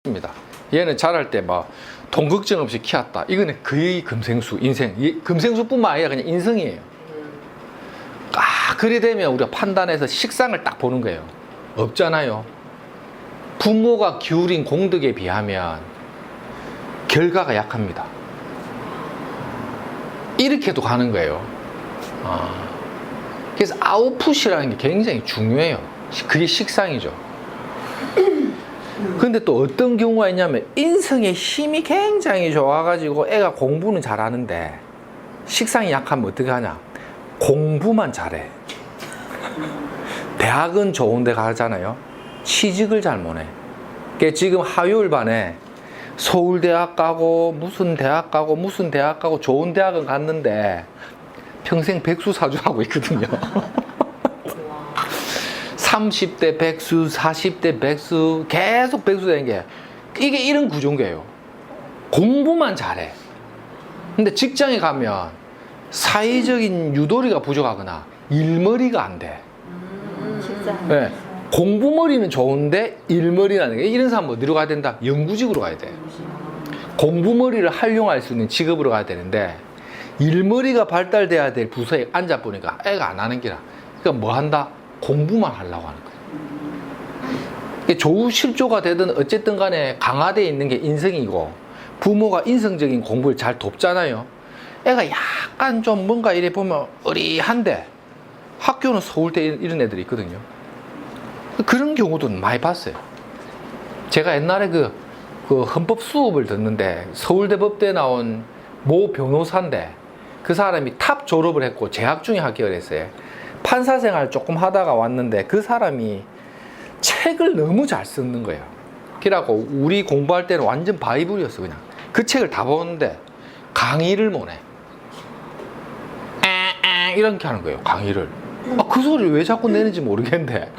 입니다. 얘는 자랄 때 막 돈 걱정 없이 키웠다. 이거는 거의 금생수, 인생. 금생수뿐만 아니라 그냥 인성이에요. 그래 되면 우리가 판단해서 식상을 딱 보는 거예요. 없잖아요. 부모가 기울인 공덕에 비하면 결과가 약합니다. 이렇게도 가는 거예요. 그래서 아웃풋이라는 게 굉장히 중요해요. 그게 식상이죠. 근데 또 어떤 경우가 있냐면 인성의 힘이 굉장히 좋아가지고 애가 공부는 잘하는데 식상이 약하면 어떻게 하냐? 공부만 잘해. 대학은 좋은 데 가잖아요. 취직을 잘 못해. 그러니까 지금 화요일반에 서울대학 가고 무슨 대학 가고 무슨 대학 가고 좋은 대학은 갔는데 평생 백수 사주하고 있거든요. 30대 백수, 40대 백수, 계속 백수 되는 게 이게 이런 구조인 거예요. 공부만 잘해. 근데 직장에 가면 사회적인 유도리가 부족하거나 일머리가 안 돼. 네. 공부머리는 좋은데 일머리라는 게 이런 사람 어디로 가야 된다? 연구직으로 가야 돼. 공부머리를 활용할 수 있는 직업으로 가야 되는데 일머리가 발달돼야 될 부서에 앉아보니까 애가 안 하는 기라. 그러니까 뭐 한다? 공부만 하려고 하는 거예요. 조우실조가 되든 어쨌든 간에 강화되어 있는 게 인성이고 부모가 인성적인 공부를 잘 돕잖아요. 애가 약간 좀 뭔가 이래 보면 어리한데 학교는 서울대 이런 애들이 있거든요. 그런 경우도 많이 봤어요. 제가 옛날에 그 헌법 수업을 듣는데 서울대 법대에 나온 모 변호사인데 그 사람이 탑 졸업을 했고 재학 중에 합격을 했어요. 판사 생활 조금 하다가 왔는데 그 사람이 책을 너무 잘 쓰는 거예요. 그래갖고 우리 공부할 때는 완전 바이블이었어. 그냥 그 책을 다 보는데 강의를 못해. 이렇게 하는 거예요. 강의를. 그 소리를 왜 자꾸 내는지 모르겠는데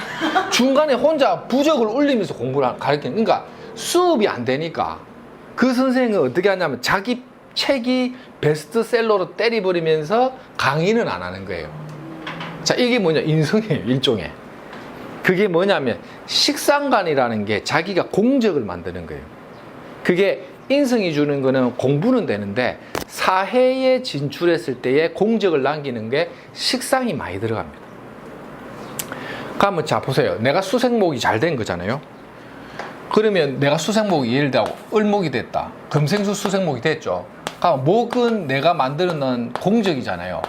중간에 혼자 부적을 올리면서 공부를 가르치는. 그러니까 수업이 안 되니까 그 선생은 어떻게 하냐면 자기 책이 베스트셀러로 때려버리면서 강의는 안 하는 거예요. 자, 이게 뭐냐? 인성이에요. 일종의. 그게 뭐냐면 식상관이라는 게 자기가 공적을 만드는 거예요. 그게 인성이 주는 거는 공부는 되는데 사회에 진출했을 때에 공적을 남기는 게 식상이 많이 들어갑니다. 그러면 자 보세요. 내가 수생목이 잘 된 거잖아요. 그러면 내가 수생목이 예를 들어 을목이 됐다. 금생수 수생목이 됐죠. 그럼 목은 내가 만들어놓은 공적이잖아요.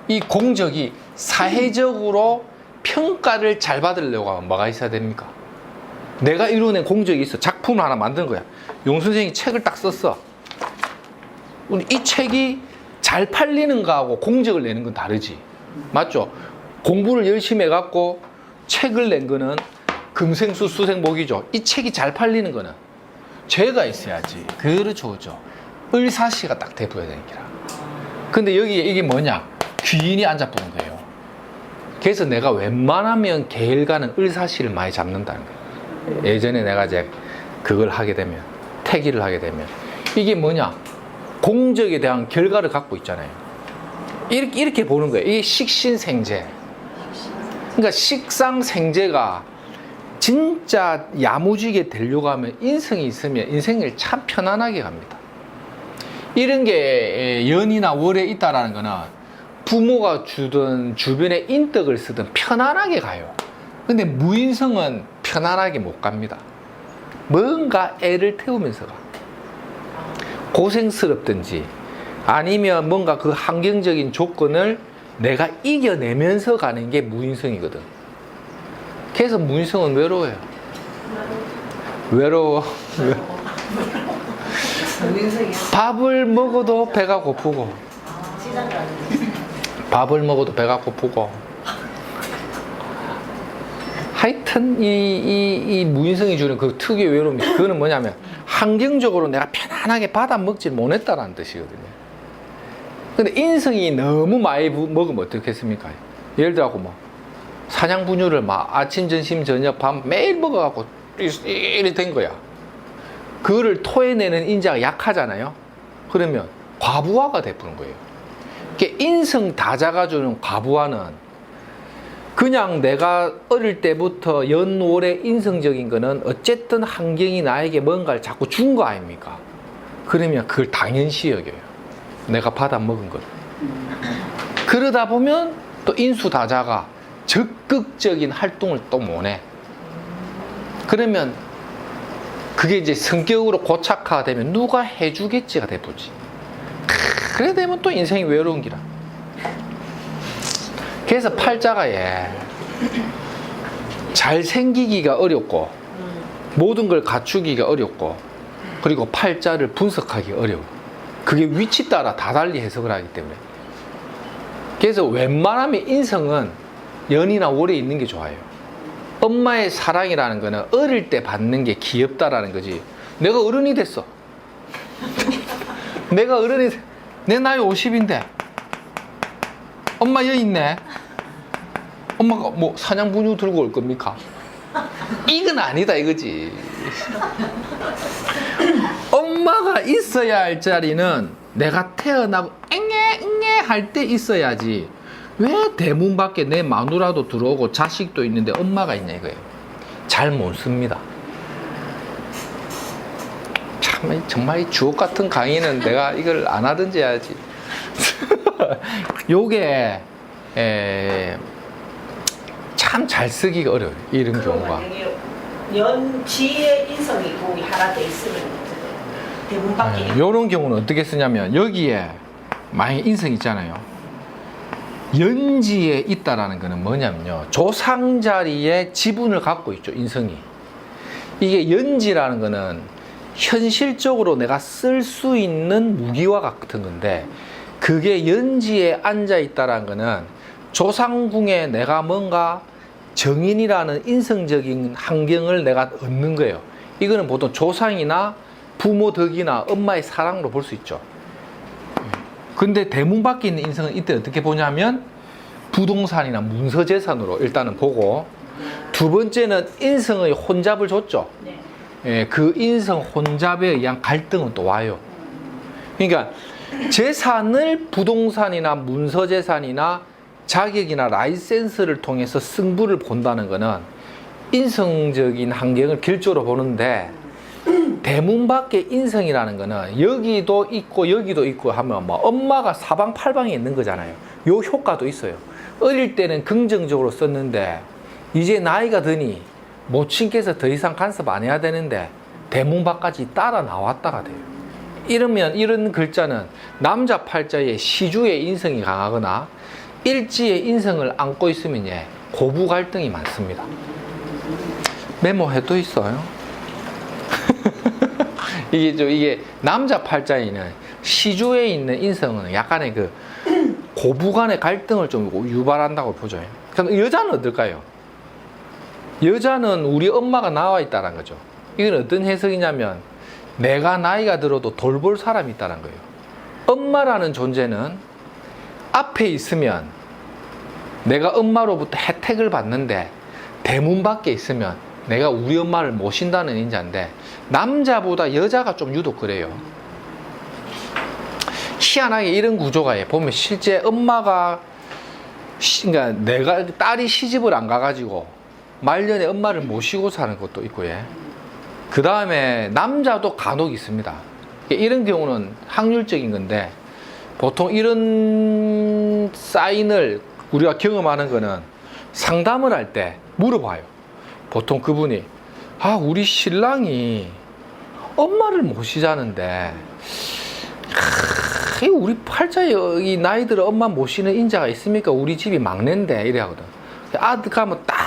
이 공적이 사회적으로 평가를 잘 받으려고 하면 뭐가 있어야 됩니까? 내가 이뤄낸 공적이 있어. 작품을 하나 만든 거야. 용 선생이 책을 딱 썼어. 이 책이 잘 팔리는 거하고 공적을 내는 건 다르지. 맞죠? 공부를 열심히 해갖고 책을 낸 거는 금생수 수생목이죠. 이 책이 잘 팔리는 거는 죄가 있어야지. 그렇죠. 을사시가 딱 대부해야 되는 기라. 근데 여기에 이게 뭐냐? 귀인이 앉아보는 거예요. 그래서 내가 웬만하면 계일가는 을사시를 많이 잡는다는 거예요. 예전에 내가 이제 그걸 하게 되면, 태기를 하게 되면 이게 뭐냐? 공적에 대한 결과를 갖고 있잖아요. 이렇게 보는 거예요. 이게 식신생재. 그러니까 식상생재가 진짜 야무지게 되려고 하면 인성이 있으면 인생을 참 편안하게 갑니다. 이런 게 연이나 월에 있다라는 거는 부모가 주든 주변에 인덕을 쓰든 편안하게 가요. 근데 무인성은 편안하게 못 갑니다. 뭔가 애를 태우면서 가. 고생스럽든지 아니면 뭔가 그 환경적인 조건을 내가 이겨내면서 가는 게 무인성이거든. 그래서 무인성은 외로워요. 외로워. 밥을 먹어도 배가 고프고 밥을 먹어도 배가 고프고 하여튼 이 무인성이 주는 그 특유의 외로움이 그거는 뭐냐면 환경적으로 내가 편안하게 받아 먹질 못했다라는 뜻이거든요. 근데 인성이 너무 많이 먹으면 어떻겠습니까? 예를 들어 뭐 사냥 분유를 막 아침 점심 저녁 밤 매일 먹어갖고 이렇게 된 거야. 그거를 토해내는 인자가 약하잖아요. 그러면 과부하가 돼버린 거예요. 인성 다 잡아주는 과부하는 그냥 내가 어릴 때부터 연월의 인성적인 거는 어쨌든 환경이 나에게 뭔가를 자꾸 준 거 아닙니까? 그러면 그걸 당연시 여겨요. 내가 받아 먹은 걸. 그러다 보면 또 인수다자가 적극적인 활동을 또 못해. 그러면 그게 이제 성격으로 고착화되면 누가 해주겠지가 돼보지. 그래 되면 또 인생이 외로운 기라. 그래서 팔자가 잘생기기가 어렵고 모든 걸 갖추기가 어렵고 그리고 팔자를 분석하기 어려워. 그게 위치 따라 다 달리 해석을 하기 때문에. 그래서 웬만하면 인성은 연이나 월에 있는 게 좋아요. 엄마의 사랑이라는 거는 어릴 때 받는 게 귀엽다라는 거지. 내가 어른이 됐어. 내가 어른이 내 나이 50인데 엄마 여기 있네. 엄마가 뭐 사냥분유 들고 올 겁니까? 이건 아니다 이거지. 엄마가 있어야 할 자리는 내가 태어나고 앵애 할 때 있어야지. 왜 대문 밖에 내 마누라도 들어오고 자식도 있는데 엄마가 있냐 이거예요. 잘 못 씁니다. 참 정말 이 주옥 같은 강의는 내가 이걸 안 하든지 해야지. 요게 참 잘 쓰기가 어려워요. 이런 경우가. 연지의 인성이 도움이 하나 돼 있으면 대문 밖에 이런 경우는 어떻게 쓰냐면 여기에 만약에 인성이 있잖아요. 연지에 있다라는 거는 뭐냐면요. 조상 자리에 지분을 갖고 있죠. 인성이. 이게 연지라는 거는 현실적으로 내가 쓸 수 있는 무기와 같은 건데 그게 연지에 앉아 있다라는 거는 조상궁에 내가 뭔가 정인이라는 인성적인 환경을 내가 얻는 거예요. 이거는 보통 조상이나 부모 덕이나 엄마의 사랑으로 볼 수 있죠. 근데 대문 밖에 있는 인성은 이때 어떻게 보냐면 부동산이나 문서재산으로 일단은 보고 두 번째는 인성의 혼잡을 줬죠. 그 인성 혼잡에 의한 갈등은 또 와요. 그러니까 재산을 부동산이나 문서재산이나 자격이나 라이센스를 통해서 승부를 본다는 것은 인성적인 환경을 길조로 보는데 대문 밖에 인성이라는 거는 여기도 있고 여기도 있고 하면 뭐 엄마가 사방팔방에 있는 거잖아요. 요 효과도 있어요. 어릴 때는 긍정적으로 썼는데 이제 나이가 드니 모친께서 더 이상 간섭 안 해야 되는데 대문 밖까지 따라 나왔다가 돼요. 이러면 이런 글자는 남자 팔자에 시주의 인성이 강하거나 일지의 인성을 안고 있으면 고부 갈등이 많습니다. 메모해도 있어요. 이게 남자 팔자에는 시주에 있는 인성은 약간의 그 고부 간의 갈등을 좀 유발한다고 보죠. 그럼 여자는 어떨까요? 여자는 우리 엄마가 나와 있다는 거죠. 이건 어떤 해석이냐면 내가 나이가 들어도 돌볼 사람이 있다는 거예요. 엄마라는 존재는 앞에 있으면 내가 엄마로부터 혜택을 받는데 대문 밖에 있으면 내가 우리 엄마를 모신다는 인자인데 남자보다 여자가 좀 유독 그래요. 희한하게 이런 구조가 보면 실제 엄마가 그러니까 내가 딸이 시집을 안 가가지고 말년에 엄마를 모시고 사는 것도 있고 그 다음에 남자도 간혹 있습니다. 이런 경우는 확률적인 건데 보통 이런 사인을 우리가 경험하는 거는 상담을 할 때 물어봐요. 보통 그분이 우리 신랑이 엄마를 모시자는데 우리 팔자에 이 나이 들어 엄마 모시는 인자가 있습니까? 우리 집이 막내인데 이래 하거든. 아들 가면 딱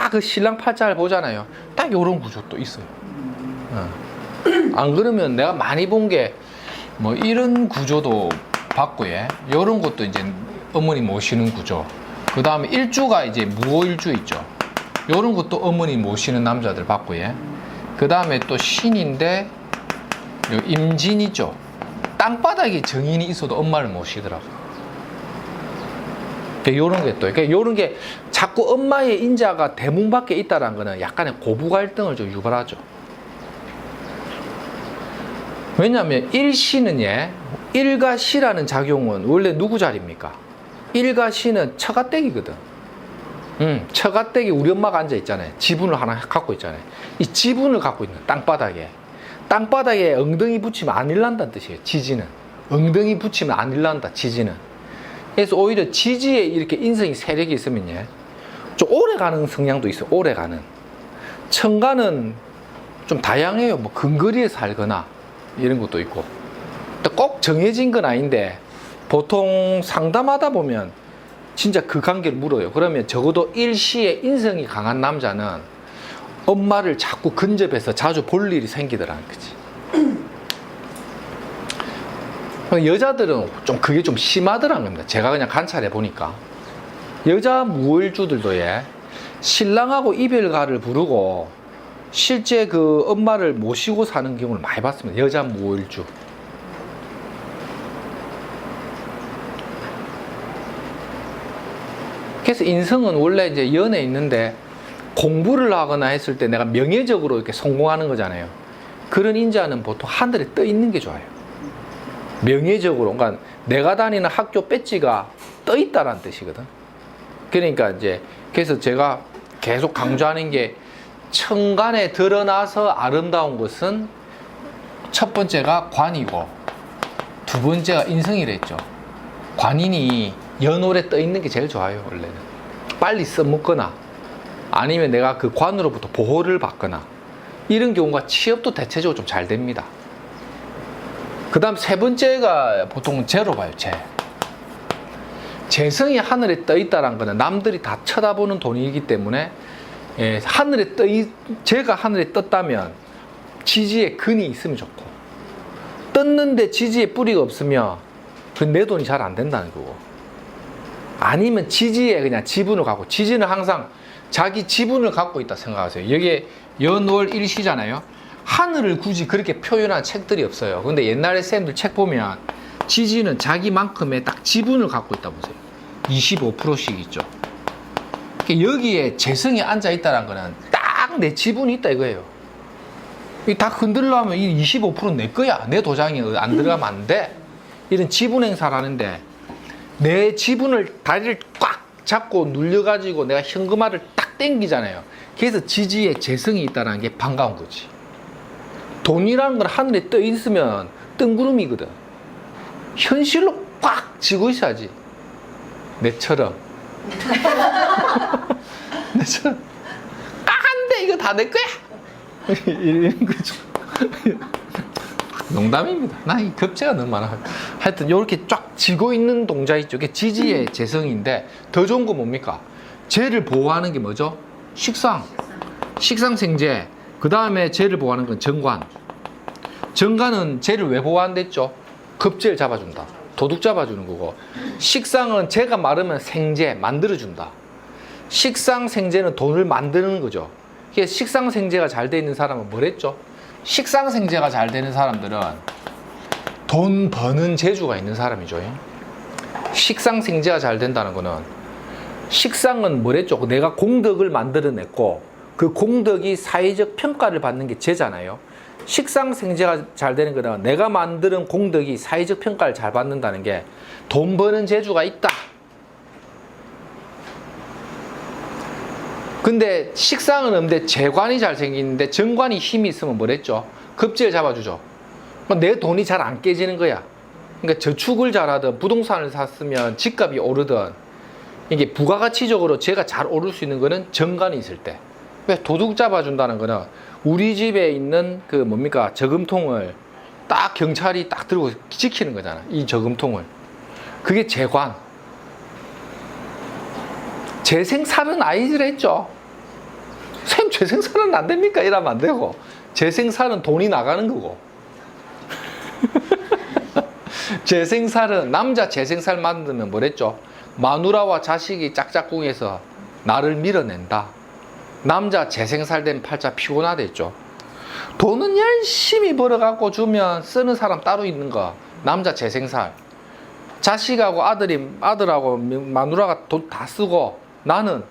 그 신랑 팔자를 보잖아요. 딱 요런 구조 또 있어요. 안 그러면 내가 많이 본 게 뭐 이런 구조도 봤고 요런 것도 이제 어머니 모시는 구조. 그 다음에 일주가 이제 무오일주 있죠. 요런 것도 어머니 모시는 남자들 봤고 그 다음에 또 신인데 임진이죠. 땅바닥에 정인이 있어도 엄마를 모시더라고요. 요런 게 또, 그러니까 요런 게 자꾸 엄마의 인자가 대문 밖에 있다는 거는 약간의 고부 갈등을 좀 유발하죠. 왜냐하면 일시는 일과 시라는 작용은 원래 누구 자리입니까? 일과 시는 처가댁이거든. 처가댁에 우리 엄마가 앉아 있잖아요. 지분을 하나 갖고 있잖아요. 이 지분을 갖고 있는 땅바닥에 엉덩이 붙이면 안 일난다는 뜻이에요. 지지는 엉덩이 붙이면 안 일난다. 지지는. 그래서 오히려 지지에 이렇게 인성이 세력이 있으면 좀 오래 가는 성향도 있어요. 오래 가는. 천간은 좀 다양해요. 뭐 근거리에 살거나 이런 것도 있고. 또 꼭 정해진 건 아닌데 보통 상담하다 보면 진짜 그 관계를 물어요. 그러면 적어도 일시에 인성이 강한 남자는 엄마를 자꾸 근접해서 자주 볼 일이 생기더라는 거지. 여자들은 좀 그게 좀 심하더라는 겁니다. 제가 그냥 관찰해 보니까 여자 무일주들도 신랑하고 이별가를 부르고 실제 그 엄마를 모시고 사는 경우를 많이 봤습니다. 여자 무일주. 그래서 인성은 원래 이제 연애 있는데 공부를 하거나 했을 때 내가 명예적으로 이렇게 성공하는 거잖아요. 그런 인자는 보통 하늘에 떠 있는 게 좋아요. 명예적으로. 그러니까 내가 다니는 학교 배지가 떠 있다라는 뜻이거든. 그러니까 이제 그래서 제가 계속 강조하는 게 천간에 드러나서 아름다운 것은 첫 번째가 관이고 두 번째가 인성이랬죠. 관인이 연월에 떠 있는 게 제일 좋아요. 원래는 빨리 써먹거나 아니면 내가 그 관으로부터 보호를 받거나 이런 경우가 취업도 대체적으로 좀 잘 됩니다. 그 다음 세 번째가 보통 재로 봐요. 재성이 하늘에 떠 있다는 거는 남들이 다 쳐다보는 돈이기 때문에 재가 하늘에 떴다면 지지에 근이 있으면 좋고, 떴는데 지지에 뿌리가 없으면 그 내 돈이 잘 안 된다는 거고, 아니면 지지에 그냥 지분을 갖고, 지지는 항상 자기 지분을 갖고 있다 생각하세요. 여기에 연월 일시잖아요. 하늘을 굳이 그렇게 표현한 책들이 없어요. 근데 옛날에 쌤들 책 보면 지지는 자기만큼의 딱 지분을 갖고 있다 보세요. 25%씩 있죠. 여기에 재성이 앉아 있다는 거는 딱 내 지분이 있다 이거예요. 다 흔들려면 이 25%는 내 거야. 내 도장이 안 들어가면 안 돼. 이런 지분 행사를 하는데 내 지분을 다리를 꽉 잡고 눌려가지고 내가 현금화를 딱 땡기잖아요. 그래서 지지에 재성이 있다는 게 반가운 거지. 돈이라는 건 하늘에 떠 있으면 뜬구름이거든. 현실로 꽉 쥐고 있어야지. 내처럼. 내처럼. 안 돼! 이거 다 내 거야! 이런 거죠. 농담입니다. 나 이 급제가 너무 많아. 하여튼, 이렇게 쫙 쥐고 있는 동작 있죠. 이게 지지의 재성인데, 더 좋은 건 뭡니까? 재를 보호하는 게 뭐죠? 식상. 식상생재. 그 다음에 재를 보호하는 건 정관. 정관은 재를 왜 보호한댔죠? 급제를 잡아준다. 도둑 잡아주는 거고, 식상은 재가 마르면 생재, 만들어준다. 식상생재는 돈을 만드는 거죠. 이게 식상생재가 잘 돼 있는 사람은 뭐랬죠? 식상생재가 잘 되는 사람들은 돈 버는 재주가 있는 사람이죠. 식상생재가 잘 된다는 거는, 식상은 뭐랬죠? 내가 공덕을 만들어냈고 그 공덕이 사회적 평가를 받는 게 재잖아요. 식상생재가 잘 되는 거는 내가 만드는 공덕이 사회적 평가를 잘 받는다는 게 돈 버는 재주가 있다. 근데 식상은 없는데 재관이 잘 생기는데 정관이 힘이 있으면 뭐랬죠? 급제를 잡아주죠. 내 돈이 잘 안 깨지는 거야. 그러니까 저축을 잘하든 부동산을 샀으면 집값이 오르든 이게 부가가치적으로 재가 잘 오를 수 있는 거는 정관이 있을 때. 왜 도둑 잡아준다는 거는 우리 집에 있는 그 뭡니까? 저금통을 딱 경찰이 딱 들고 지키는 거잖아. 이 저금통을. 그게 재관. 재생살은 아니지라 했죠. 쌤, 재생살은 안 됩니까? 이러면 안 되고. 재생살은 돈이 나가는 거고. 재생살은, 남자 재생살 만들면 뭐랬죠? 마누라와 자식이 짝짝꿍해서 나를 밀어낸다. 남자 재생살 된 팔자 피곤하다 했죠. 돈은 열심히 벌어갖고 주면 쓰는 사람 따로 있는 거. 남자 재생살. 자식하고 아들하고 마누라가 돈 다 쓰고 나는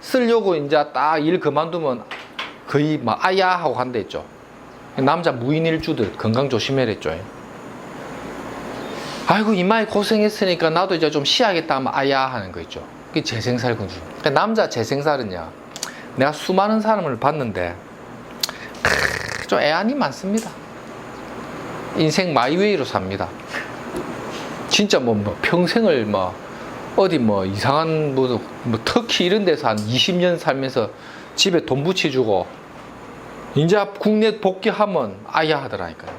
쓰려고 이제 딱 일 그만두면 거의 막 아야 하고 한다 했죠. 남자 무인일주들 건강 조심해야 했죠. 아이고 이마에 고생했으니까 나도 이제 좀 쉬어야겠다 하면 아야 하는 거 있죠. 그게 재생살 건조. 남자 재생살은요, 내가 수많은 사람을 봤는데 좀 애안이 많습니다. 인생 마이웨이로 삽니다. 진짜 뭐 평생을 뭐 어디 뭐 이상한 뭐 터키 이런 데서 한 20년 살면서 집에 돈 붙여주고 이제 국내 복귀하면 아야 하더라니까요.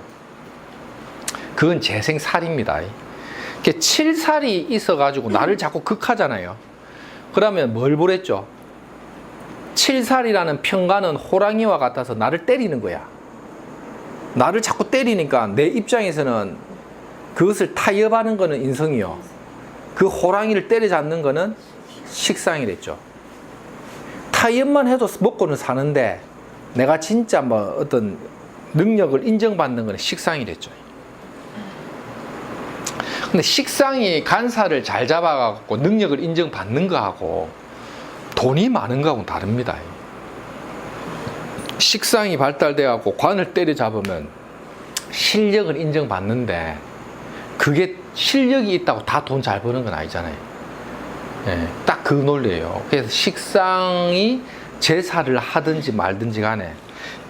그건 재생살입니다. 7살이 있어가지고 나를 자꾸 극하잖아요. 그러면 뭘 보랬죠? 7살이라는 평가는 호랑이와 같아서 나를 때리는 거야. 나를 자꾸 때리니까 내 입장에서는 그것을 타협하는 거는 인성이요. 그 호랑이를 때려잡는 거는 식상이 됐죠. 타협만 해도 먹고는 사는데 내가 진짜 뭐 어떤 능력을 인정받는 거는 식상이 됐죠. 근데 식상이 간사를 잘 잡아갖고 능력을 인정받는 거하고 돈이 많은 거하고는 다릅니다. 식상이 발달돼갖고 관을 때려잡으면 실력을 인정받는데 그게 실력이 있다고 다 돈 잘 버는 건 아니잖아요. 예, 딱 그 논리예요. 그래서 식상이 제사를 하든지 말든지 간에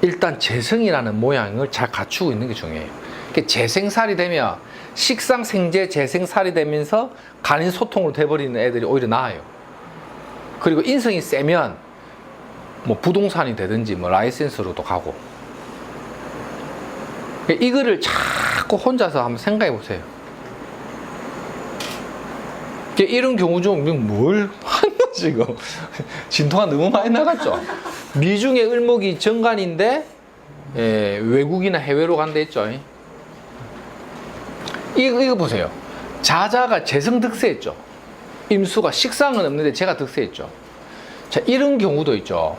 일단 재성이라는 모양을 잘 갖추고 있는 게 중요해요. 재생살이 되면 식상 생재 재생살이 되면서 간인 소통으로 돼버리는 애들이 오히려 나아요. 그리고 인성이 세면 뭐 부동산이 되든지 뭐 라이센스로도 가고. 이거를 자꾸 혼자서 한번 생각해 보세요. 이런 경우 중 뭘 하는 거지 지금. 진통가 너무 많이 나갔죠. 미중의 을목이 정관인데 외국이나 해외로 간다 했죠. 이거 보세요. 자자가 재성 득세했죠. 임수가 식상은 없는데 제가 득세했죠. 자, 이런 경우도 있죠.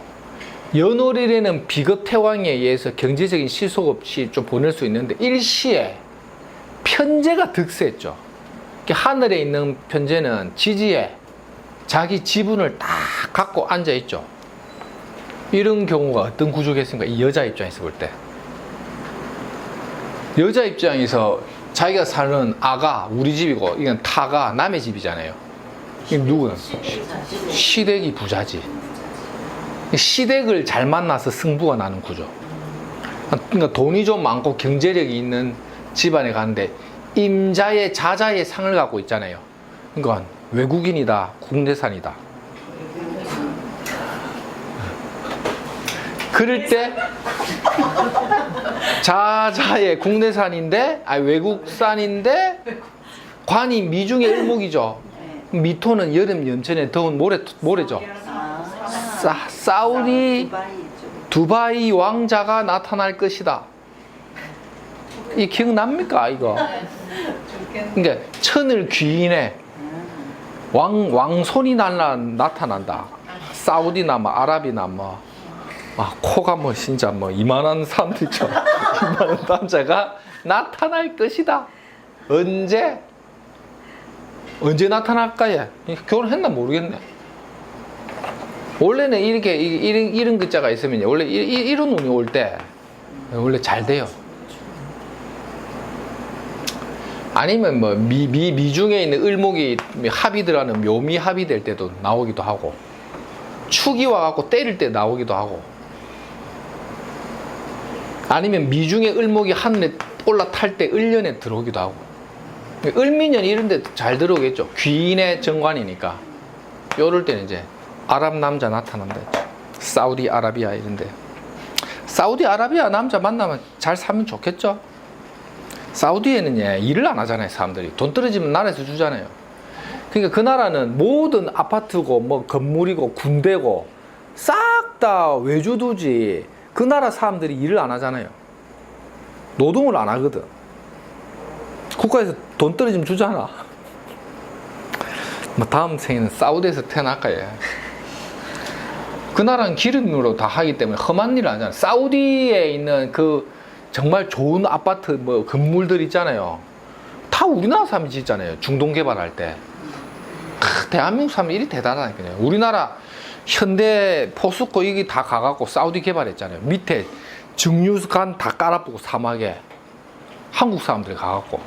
연월일에는 비겁 태왕에 의해서 경제적인 실속 없이 좀 보낼 수 있는데 일시에 편제가 득세했죠. 하늘에 있는 편제는 지지에 자기 지분을 딱 갖고 앉아 있죠. 이런 경우가 어떤 구조겠습니까? 이 여자 입장에서 볼 때. 여자 입장에서 자기가 사는 아가 우리 집이고 이건 타가 남의 집이잖아요. 이게 누구는? 시댁이 부자지. 시댁을 잘 만나서 승부가 나는 구조. 그러니까 돈이 좀 많고 경제력이 있는 집안에 가는데 임자의 자자의 상을 갖고 있잖아요. 그러니까 외국인이다, 국내산이다. 그럴 때 자자의 국내산인데 외국산인데 관이 미중의 일목이죠. 미토는 여름 연천에 더운 모래죠. 사우디 두바이 왕자가 나타날 것이다. 이 기억납니까 이거? 그러니까 천을 귀인에 왕손이 나타난다. 사우디나 뭐 아랍이나 뭐 코가 뭐 진짜 뭐 이만한 사람들 있죠. 이만한 남자가 나타날 것이다. 언제 나타날까요? 결혼했나 모르겠네. 원래는 이렇게 이런 글자가 있으면 원래 이런 운이 올 때 원래 잘 돼요. 아니면 뭐 미중에 있는 을목이 합이 들어가는 묘미 합이 될 때도 나오기도 하고 축이 와갖고 때릴 때 나오기도 하고 아니면 미중에 을목이 하늘에 올라탈 때 을년에 들어오기도 하고 을미년 이런 데 잘 들어오겠죠. 귀인의 정관이니까 요럴 때는 이제 아랍 남자 나타난다 했죠. 사우디 아라비아 이런데 사우디 아라비아 남자 만나면 잘 살면 좋겠죠. 사우디에는 일을 안 하잖아요. 사람들이 돈 떨어지면 나라에서 주잖아요. 그러니까 그 나라는 모든 아파트고 뭐 건물이고 군대고 싹 다 외주두지. 그 나라 사람들이 일을 안 하잖아요. 노동을 안 하거든. 국가에서 돈 떨어지면 주잖아. 뭐 다음 생에는 사우디에서 태어날까요? 그 나라는 기름으로 다 하기 때문에 험한 일을 안 하잖아요. 사우디에 있는 그 정말 좋은 아파트 뭐 건물들 있잖아요. 다 우리나라 사람이 짓잖아요. 중동 개발할 때. 대한민국 사람이 일이 대단하니까요. 우리나라 현대 포스코 이게 다 가갖고 사우디 개발했잖아요. 밑에 정유관 다 깔아보고 사막에 한국 사람들이 가갖고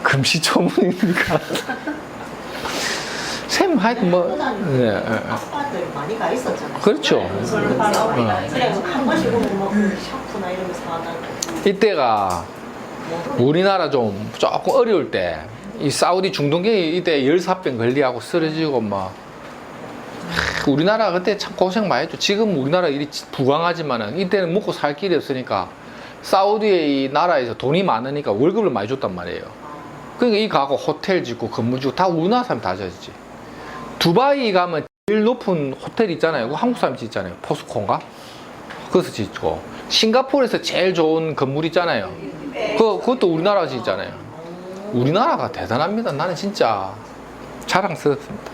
금시초문이니까 쌤 하여튼 뭐 예, 예. 아빠들 많이 가 있었잖아요. 그렇죠. 솔바로 그래서 한 번씩 보면 뭐 샤프나 이런 거 사다. 이때가 우리나라 좀 조금 어려울 때 이 사우디 중동경이 이때 열사병 걸리하고 쓰러지고 막 우리나라 그때 참 고생 많이 했죠. 지금 우리나라 일이 부강하지만은 이때는 먹고 살 길이 없으니까 사우디의 이 나라에서 돈이 많으니까 월급을 많이 줬단 말이에요. 그러니까 이 가고 호텔 짓고 건물 짓고 다 우리나라 사람 다 졌지. 두바이 가면 제일 높은 호텔 있잖아요. 그거 한국 사람 짓잖아요. 포스코인가? 그것도 짓고 싱가포르에서 제일 좋은 건물 있잖아요. 그것도 우리나라가 짓잖아요. 우리나라가 대단합니다. 나는 진짜 자랑스럽습니다.